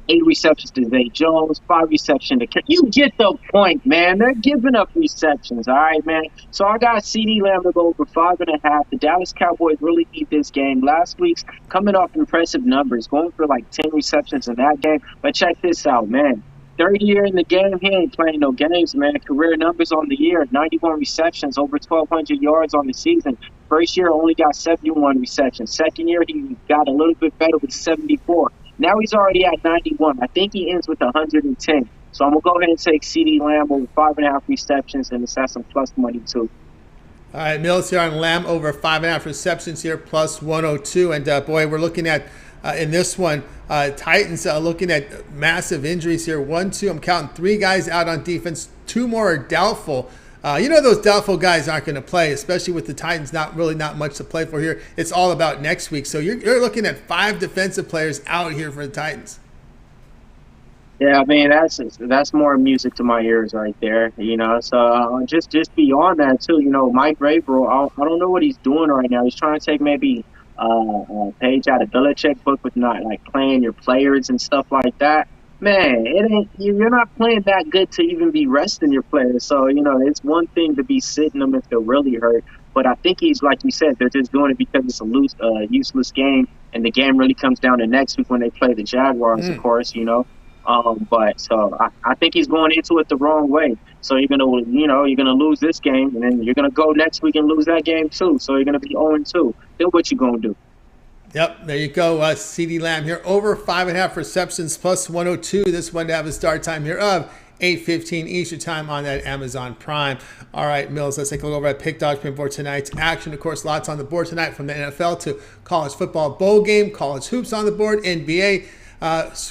8 receptions to Zay Jones, 5 receptions to you get the point, man. They're giving up receptions, all right, man. So I got CeeDee Lamb to go over 5.5. The Dallas Cowboys really need this game. Last week's coming off impressive numbers, going for like 10 receptions in that game. But check this out, man. 3rd year in the game, he ain't playing no games, man. Career numbers on the year, 91 receptions, over 1,200 yards on the season. First year, only got 71 receptions. Second year, he got a little bit better with 74. Now he's already at 91. I think he ends with 110. So I'm going to go ahead and take CeeDee Lamb over 5.5 receptions, and it's at some plus money, too. All right, Mills here on Lamb over 5.5 receptions here, plus 102. And, boy, we're looking at, in this one, Titans looking at massive injuries here. 1, 2, I'm counting 3 guys out on defense. 2 more are doubtful. Those doubtful guys aren't going to play, especially with the Titans not much to play for here. It's all about next week. So you're looking at 5 defensive players out here for the Titans. Yeah, I mean, that's more music to my ears right there, So just beyond that, too, Mike Vrabel, I don't know what he's doing right now. He's trying to take maybe a page out of Belichick book with not, like, playing your players and stuff like that. Man, you're not playing that good to even be resting your players. So, it's one thing to be sitting them if they're really hurt. But I think he's, like you said, they're just doing it because it's a useless game. And the game really comes down to next week when they play the Jaguars, of course, But so I think he's going into it the wrong way. So you're going to lose this game. And then you're going to go next week and lose that game, too. So you're going to be 0-2. Then what you going to do? Yep, there you go. CeeDee Lamb here, over 5.5 receptions, plus 102. This one to have a start time here of 8:15 Eastern time on that Amazon Prime. All right, Mills, let's take a look over at Pick Dogs for tonight's action. Of course, lots on the board tonight from the NFL to college football bowl game, college hoops on the board, NBA.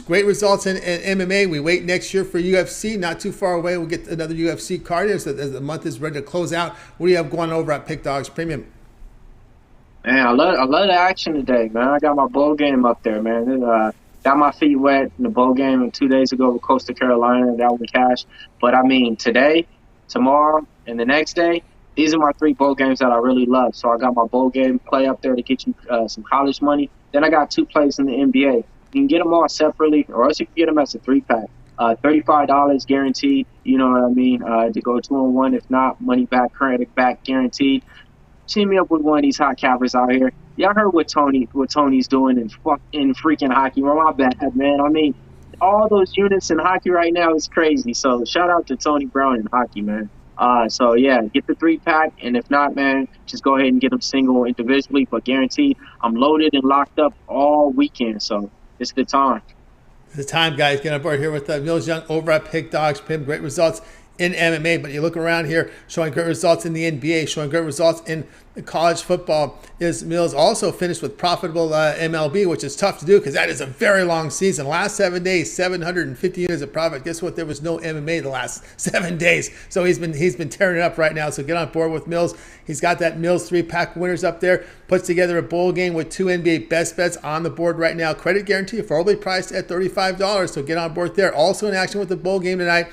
Great results in MMA. We wait next year for UFC. Not too far away. We'll get another UFC card as the month is ready to close out. What do you have going over at Pick Dogs Premium? Man, I love the action today, man. I got my bowl game up there, man. Got my feet wet in the bowl game 2 days ago with Coastal Carolina. That was cash. But, I mean, today, tomorrow, and the next day, these are my 3 bowl games that I really love. So I got my bowl game play up there to get you some college money. Then I got 2 plays in the NBA. You can get them all separately, or else you can get them as a 3-pack. $35 guaranteed, you know what I mean, to go 2-on-1. If not, money back, credit back guaranteed. Team me up with one of these hot cappers out here. Y'all heard what Tony's doing in freaking hockey. Well, my bad, man. I mean, all those units in hockey right now is crazy. So shout out to Tony Brown in hockey, man. So yeah, get the 3-pack, and if not, man, just go ahead and get them single individually, but guaranteed. I'm loaded and locked up all weekend, so it's the time. It's the time, guys. Get on board here with Mills Young over at Pick Dogs. Pim, great results in MMA, but you look around here, showing great results in the NBA, showing great results in college football. Is Mills also finished with profitable MLB, which is tough to do because that is a very long season. Last 7 days, 750 units of profit. Guess what? There was no MMA the last 7 days, so he's been tearing it up right now. So get on board with Mills. He's got that Mills 3-pack winners up there. Puts together a bowl game with 2 NBA best bets on the board right now. Credit guarantee affordably priced at $35. So get on board there. Also in action with the bowl game tonight.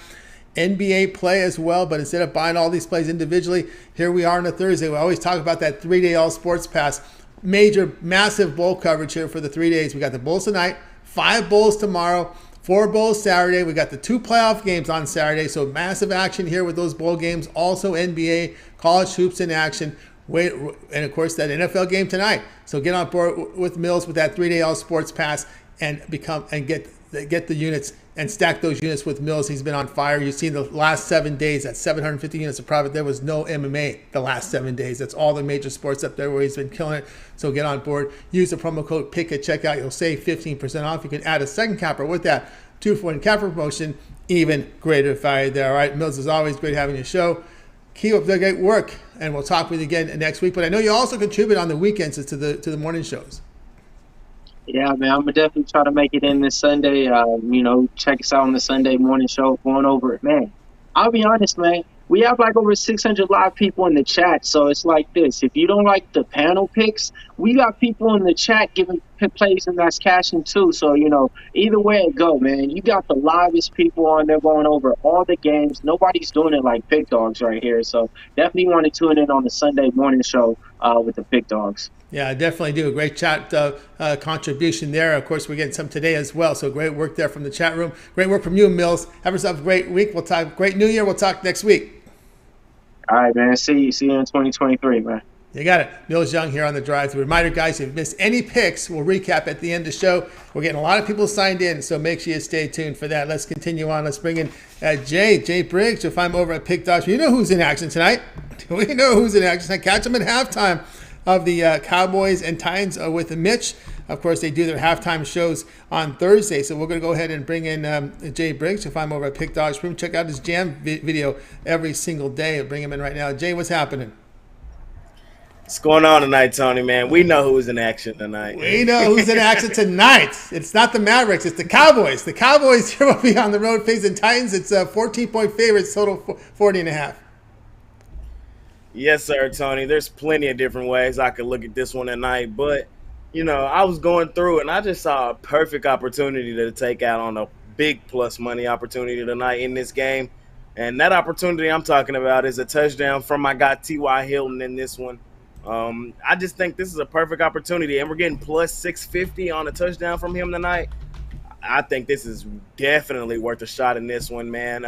NBA play as well, but instead of buying all these plays individually, here we are on a Thursday. We always talk about that 3-day all sports pass. Massive bowl coverage here for the 3 days. We got the Bulls tonight, 5 bowls tomorrow, 4 bowls Saturday. We got the 2 playoff games on Saturday, so massive action here with those bowl games. Also NBA, college hoops in action. Wait, and of course that NFL game tonight. So get on board with Mills with that 3-day all sports pass and get the units and stack those units with Mills. He's been on fire. You've seen the last 7 days, that's 750 units of profit. There was no MMA the last 7 days. That's all the major sports up there where he's been killing it. So get on board. Use the promo code PICK at checkout. You'll save 15% off. You can add a second capper with that 2-for-1 capper promotion. Even greater value there. All right, Mills, is always great having your show. Keep up the great work, and we'll talk with you again next week. But I know you also contribute on the weekends to the morning shows. Yeah, man, I'm going to definitely try to make it in this Sunday. Check us out on the Sunday morning show, going over it. Man, I'll be honest, man. We have like over 600 live people in the chat, so it's like this. If you don't like the panel picks, we got people in the chat giving plays and that's cashing too. So, either way it go, man, you got the livest people on there going over all the games. Nobody's doing it like Pick Dogs right here. So definitely want to tune in on the Sunday morning show with the Pick Dogs. Yeah, I definitely do. A great chat contribution there. Of course, we're getting some today as well. So great work there from the chat room. Great work from you, Mills. Have yourself a great week. We'll talk. Great New Year. We'll talk next week. All right, man. See you in 2023, man. You got it. Mills Young here on the drive. The reminder, guys, if you missed any picks, we'll recap at the end of the show. We're getting a lot of people signed in, so make sure you stay tuned for that. Let's continue on. Let's bring in Jay Briggs. You'll find him over at Pick Dogs. You know who's in action tonight. We know who's in action tonight. Catch him at halftime of the Cowboys and Titans with Mitch. Of course, they do their halftime shows on Thursday, so we're going to go ahead and bring in Jay Briggs. You'll find him over at Pick Dogs. Check out his jam video every single day. I'll bring him in right now. Jay, what's happening? What's going on tonight, Tony, man? We know who's in action tonight. We know who's in action tonight. It's not the Mavericks. It's the Cowboys. The Cowboys here will be on the road facing Titans. It's 14-point favorites, total 40.5. Yes, sir, Tony. There's plenty of different ways I could look at this one tonight, but I was going through and I just saw a perfect opportunity to take out on a big plus money opportunity tonight in this game. And that opportunity I'm talking about is a touchdown from my guy T.Y. Hilton in this one. I just think this is a perfect opportunity, and we're getting plus 650 on a touchdown from him tonight. I think this is definitely worth a shot in this one, man.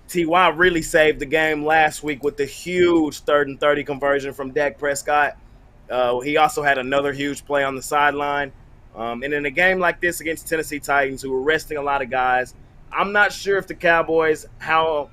T.Y. really saved the game last week with the huge 3rd and 30 conversion from Dak Prescott. He also had another huge play on the sideline. And in a game like this against Tennessee Titans, who were resting a lot of guys, I'm not sure if the Cowboys, how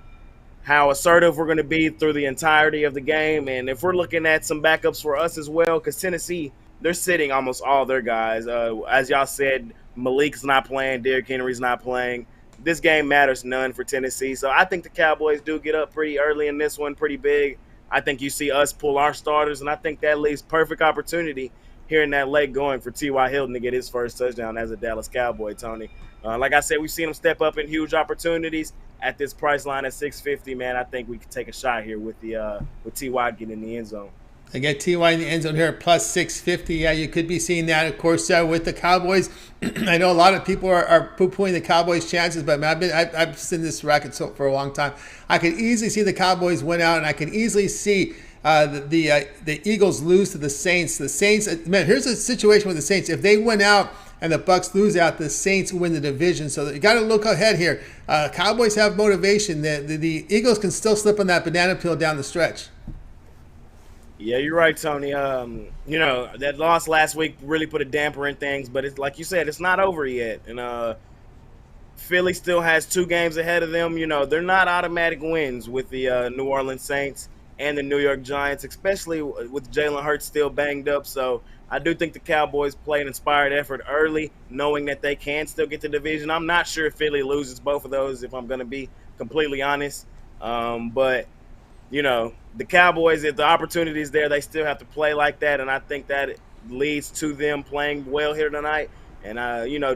assertive we're going to be through the entirety of the game. And if we're looking at some backups for us as well, because Tennessee, they're sitting almost all their guys. As y'all said, Malik's not playing, Derrick Henry's not playing. This game matters none for Tennessee. So I think the Cowboys do get up pretty early in this one, pretty big. I think you see us pull our starters, and I think that leaves perfect opportunity here in that late going for T.Y. Hilton to get his first touchdown as a Dallas Cowboy, Tony. Like I said, we've seen him step up in huge opportunities. At this price line at $650, man, I think we could take a shot here with T.Y. getting in the end zone. I get T.Y. in the end zone here at plus 650. Yeah, you could be seeing that, of course, with the Cowboys. I know a lot of people are poo-pooing the Cowboys' chances, but man, I've seen this racket for a long time. I could easily see the Cowboys win out, and I can easily see the Eagles lose to the Saints. The Saints, man, here's a situation with the Saints. If they win out and the Bucks lose out, the Saints win the division. So you got to look ahead here. Cowboys have motivation. The Eagles can still slip on that banana peel down the stretch. Yeah, you're right, Tony. That loss last week really put a damper in things, but it's like you said, it's not over yet. And Philly still has 2 games ahead of them. They're not automatic wins with the New Orleans Saints and the New York Giants, especially with Jalen Hurts still banged up. So I do think the Cowboys play an inspired effort early, knowing that they can still get the division. I'm not sure if Philly loses both of those, if I'm going to be completely honest. But the Cowboys, if the opportunity is there, they still have to play like that, and I think that leads to them playing well here tonight. And,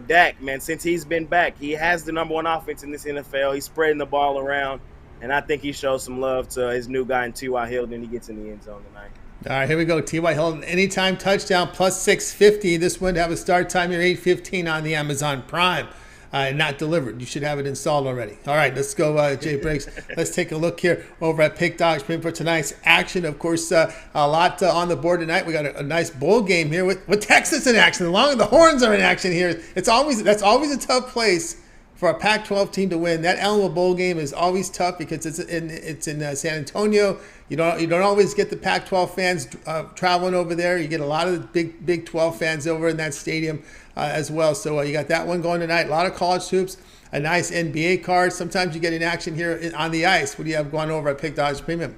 Dak, man, since he's been back, he has the number 1 offense in this NFL. He's spreading the ball around, and I think he shows some love to his new guy in T.Y. Hilton, and he gets in the end zone tonight. All right, here we go. T.Y. Hilton, anytime touchdown, plus 650. This one to have a start time here, 8:15 on the Amazon Prime. Not delivered. You should have it installed already. All right, let's go, Jay Briggs. Let's take a look here over at Pick Dogs for tonight's action. Of course, a lot on the board tonight. We got a nice bowl game here with Texas in action. The Horns are in action here. That's always a tough place for a Pac-12 team to win. That Alamo Bowl game is always tough because it's in San Antonio. You don't always get the Pac-12 fans traveling over there. You get a lot of the Big 12 fans over in that stadium as well. So you got that one going tonight. A lot of college hoops, a nice NBA card. Sometimes you get in action here on the ice. What do you have going over at Pick Dogs Premium?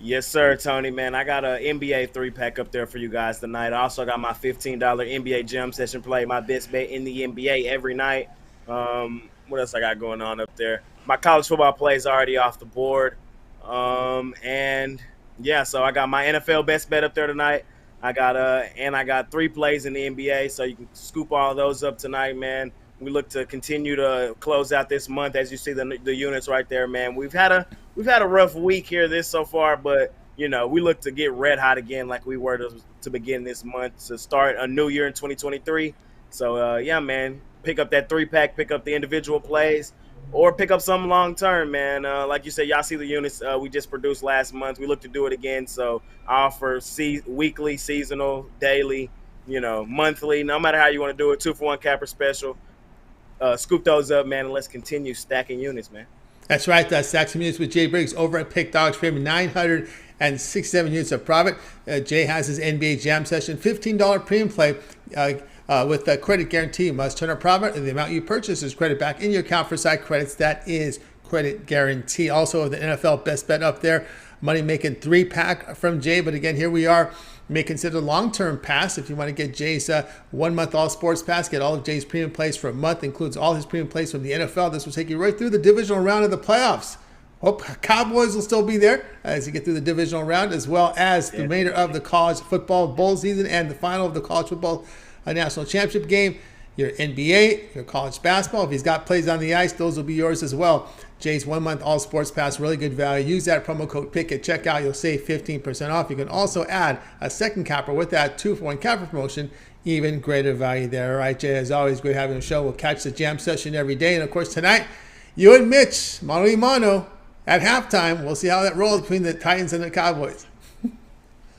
Yes, sir, Tony, man. I got an NBA 3-pack up there for you guys tonight. I also got my $15 NBA Jam Session play, my best bet in the NBA every night. What else I got going on up there? My college football play is already off the board. And yeah, so I got my NFL best bet up there tonight. I got 3 plays in the NBA, so you can scoop all of those up tonight, man. We look to continue to close out this month, as you see the units right there, man. We've had a rough week here so far, but we look to get red hot again, like we were to begin this month, to start a new year in 2023. So yeah, man, pick up that 3-pack, pick up the individual plays, or pick up something long term, man. Like you said, y'all see the units we just produced last month. We look to do it again. So I offer weekly, seasonal, daily, monthly, no matter how you want to do it. 2-for-1 capper special. Scoop those up, man, and let's continue stacking units, man. That's right. Stack some units with Jay Briggs over at Pick Dogs Premium. 967 units of profit. Jay has his NBA Jam Session $15 premium play with a credit guarantee. You must turn a profit, and the amount you purchase is credit back in your account for side credits. That is credit guarantee. Also, the NFL best bet up there. Money making 3-pack from Jay. But again, here we are. You may consider long-term pass if you want to get Jay's 1-month all sports pass. Get all of Jay's premium plays for a month. Includes all his premium plays from the NFL. This will take you right through the divisional round of the playoffs. Hope Cowboys will still be there as you get through the divisional round, as well as the remainder of the college football bowl season and the final of the college football national championship game. Your NBA, your college basketball. If he's got plays on the ice, those will be yours as well. Jay's 1-month all sports pass, really good value. Use that promo code PICK at checkout. You'll save 15% off. You can also add a second capper with that 2-for-1 capper promotion. Even greater value there. All right, Jay, as always, great having a show. We'll catch the Jam Session every day. And of course, tonight, you and Mitch, mano y mano, at halftime. We'll see how that rolls between the Titans and the Cowboys.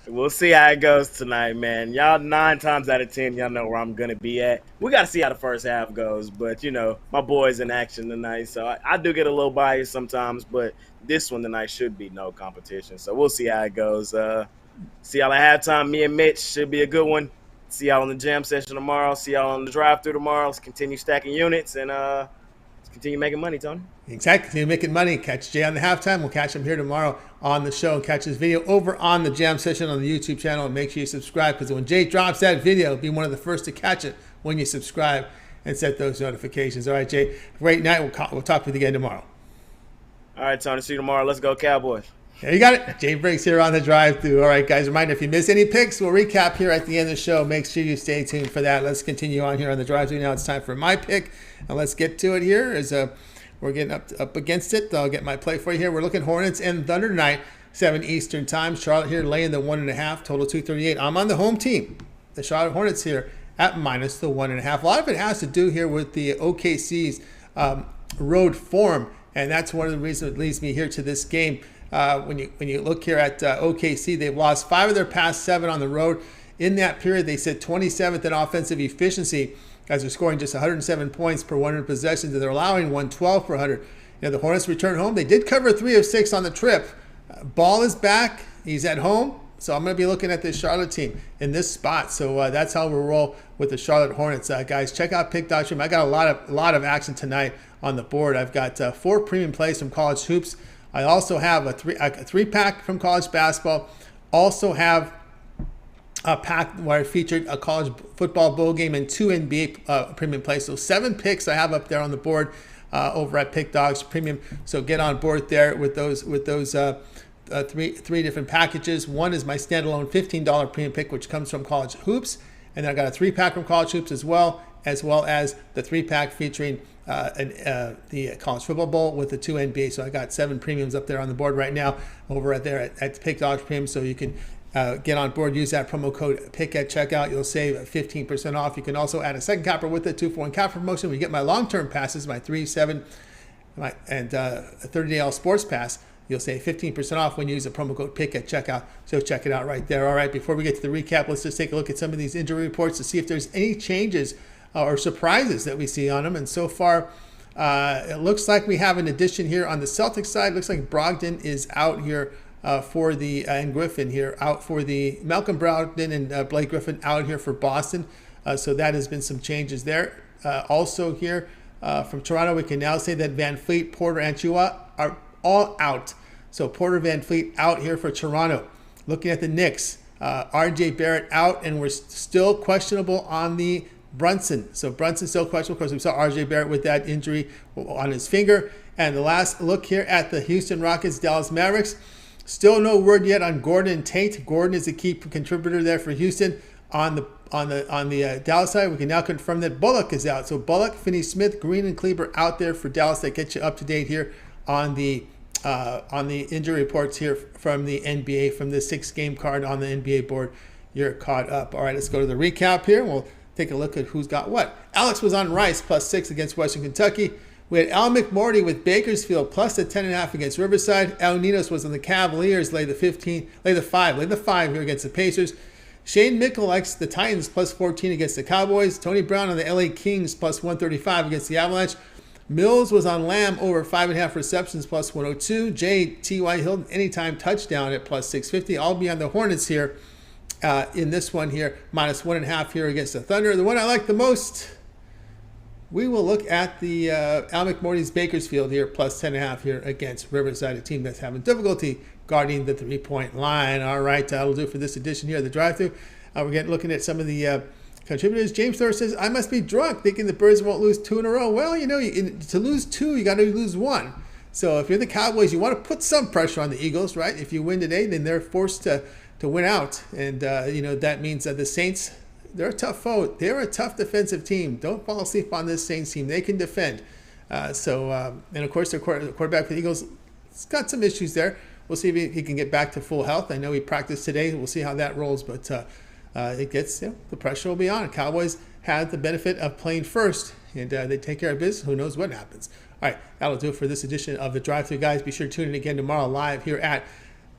We'll see how it goes tonight, man. Y'all 9 times out of 10, y'all know where I'm going to be at. We got to see how the first half goes. But, my boy's in action tonight. So I do get a little biased sometimes. But this one tonight should be no competition. So we'll see how it goes. See y'all at halftime. Me and Mitch should be a good one. See y'all on the Jam Session tomorrow. See y'all on the drive-thru tomorrow. Let's continue stacking units and let's continue making money, Tony. Exactly. Continue making money. Catch Jay on the halftime. We'll catch him here tomorrow on the show. Catch his video over on the Jam Session on the YouTube channel. And make sure you subscribe, because when Jay drops that video, be one of the first to catch it when you subscribe and set those notifications. All right, Jay. Great night. We'll talk with you again tomorrow. All right, Tony. See you tomorrow. Let's go, Cowboys. Yeah, you got it. Jay Briggs here on the drive-thru. All right, guys. Reminder, if you miss any picks, we'll recap here at the end of the show. Make sure you stay tuned for that. Let's continue on here on the drive-thru. Now it's time for my pick. And let's get to it here. We're getting up against it. I'll get my play for you here. We're looking Hornets and Thunder tonight, 7 Eastern time. Charlotte here laying the 1.5, total 238. I'm on the home team. The Charlotte Hornets here at minus the 1.5. A lot of it has to do here with the OKC's road form, and that's one of the reasons that leads me here to this game. When you look here at OKC, they've lost 5 of their past 7 on the road. In that period, they sit 27th in offensive efficiency, as they're scoring just 107 points per 100 possessions, and they're allowing 112 per 100. The Hornets return home. They did cover 3 of 6 on the trip. Ball is back. He's at home. So I'm going to be looking at this Charlotte team in this spot. So that's how we'll roll with the Charlotte Hornets. Guys, check out pick.com. I got a lot of action tonight on the board. I've got 4 premium plays from college hoops. I also have a 3-pack from college basketball. Also have a pack where I featured a college football bowl game and 2 NBA premium plays. So 7 picks I have up there on the board over at Pick Dogs Premium. So get on board there with those three different packages. One is my standalone $15 premium pick, which comes from college hoops, and then I got a 3-pack from college hoops as well as the 3-pack featuring the college football bowl with the 2 NBA. So I got 7 premiums up there on the board right now over at Pick Dogs Premium. So you can get on board, use that promo code PICK at checkout. You'll save 15% off. You can also add a second capper with it, 2-for-1 capper promotion. We get my long-term passes, my 3, 7, and a 30-day all sports pass. You'll save 15% off when you use the promo code PICK at checkout. So check it out right there. All right, before we get to the recap, let's just take a look at some of these injury reports to see if there's any changes or surprises that we see on them. And so far, it looks like we have an addition here on the Celtics side. Looks like Brogdon is out here for the and Griffin here out for the Malcolm Brogdon and Blake Griffin out here for Boston. So that has been some changes there. Also here from Toronto, we can now say that Van Fleet, Porter, and Chua are all out. So Porter, Van Fleet out here for Toronto. Looking at the Knicks, RJ Barrett out, and we're still questionable on the Brunson. So Brunson still questionable because we saw RJ Barrett with that injury on his finger. And the last look here at the Houston Rockets, Dallas Mavericks. Still no word yet on Gordon and Tate. Gordon is a key contributor there for Houston. On the Dallas side, we can now confirm that Bullock is out. So Bullock, Finney-Smith, Green, and Kleber out there for Dallas. That gets you up to date here on the injury reports here from the NBA, from the 6-game card on the NBA board. You're caught up. All right, let's go to the recap here. We'll take a look at who's got what. Alex was on Rice +6 against Western Kentucky. We had Al McMorty with Bakersfield plus the 10.5 against Riverside. Al Ninos was on the Cavaliers, laid the 5 here against the Pacers. Shane Mickle likes the Titans +14 against the Cowboys. Tony Brown on the LA Kings +135 against the Avalanche. Mills was on Lamb over 5.5 receptions +102. T.Y. Hilton anytime touchdown at +650. I'll be on the Hornets here in this one here, -1.5 here against the Thunder. The one I like the most, we will look at the Al McMorty's Bakersfield here +10.5 here against Riverside, a team that's having difficulty guarding the 3-point line. All right, that'll do for this edition here of the Drive-Thru. We're looking at some of the contributors. James Thor says, I must be drunk thinking the Birds won't lose 2 in a row. Well, to lose 2, you got to lose 1. So if you're the Cowboys, you want to put some pressure on the Eagles, right? If you win today, then they're forced to win out. And, that means that the Saints, they're a tough foe. They're a tough defensive team. Don't fall asleep on this Saints team. They can defend. And, of course, their quarterback for the Eagles has got some issues there. We'll see if he can get back to full health. I know he practiced today. We'll see how that rolls. But it gets, the pressure will be on. Cowboys had the benefit of playing first, and they take care of business. Who knows what happens? All right, that'll do it for this edition of the Drive-Thru, guys. Be sure to tune in again tomorrow live here at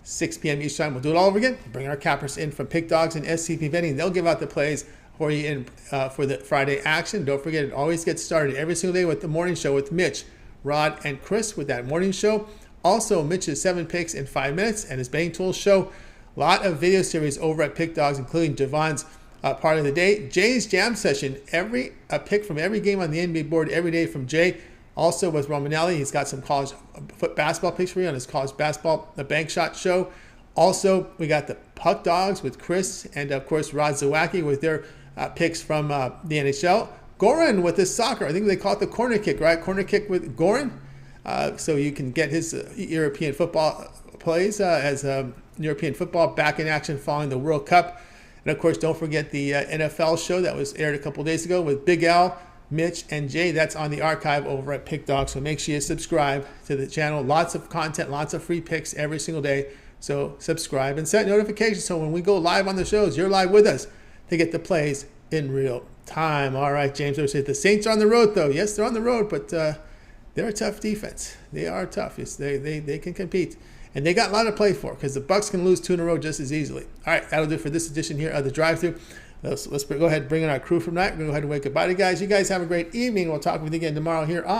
6 p.m. each time. We'll do it all over again. Bring our cappers in from Pick Dogs and SCP Betting. They'll give out the plays for you for the Friday action. Don't forget, it always gets started every single day with the morning show with Mitch, Rod, and Chris with that morning show. Also, Mitch's 7 picks in 5 minutes and his betting tools show. A lot of video series over at Pick Dogs, including Devon's part of the day. Jay's Jam Session, a pick from every game on the NBA board every day from Jay. Also with Romanelli, he's got some college basketball picks for you on his college basketball, the Bank Shot Show. Also, we got the Puck Dogs with Chris and, of course, Rod Zawacki with their picks from the NHL. Goran with his soccer. I think they call it the corner kick, right? Corner kick with Goran. So you can get his European football plays as European football back in action following the World Cup. And, of course, don't forget the NFL show that was aired a couple days ago with Big Al, Mitch, and Jay. That's on the archive over at Pick Dog. So make sure you subscribe to the channel. Lots of content, lots of free picks every single day. So subscribe and set notifications so when we go live on the shows, you're live with us to get the plays in real time. All right, James says the Saints are on the road, though. Yes, they're on the road, but they're a tough defense. They are tough. They can compete. And they got a lot to play for because the Bucks can lose 2 in a row just as easily. All right, that'll do it for this edition here of the Drive-Thru. Let's go ahead and bring in our crew from tonight. We're going to go ahead and wake up. Bye, guys. You guys have a great evening. We'll talk with you again tomorrow here on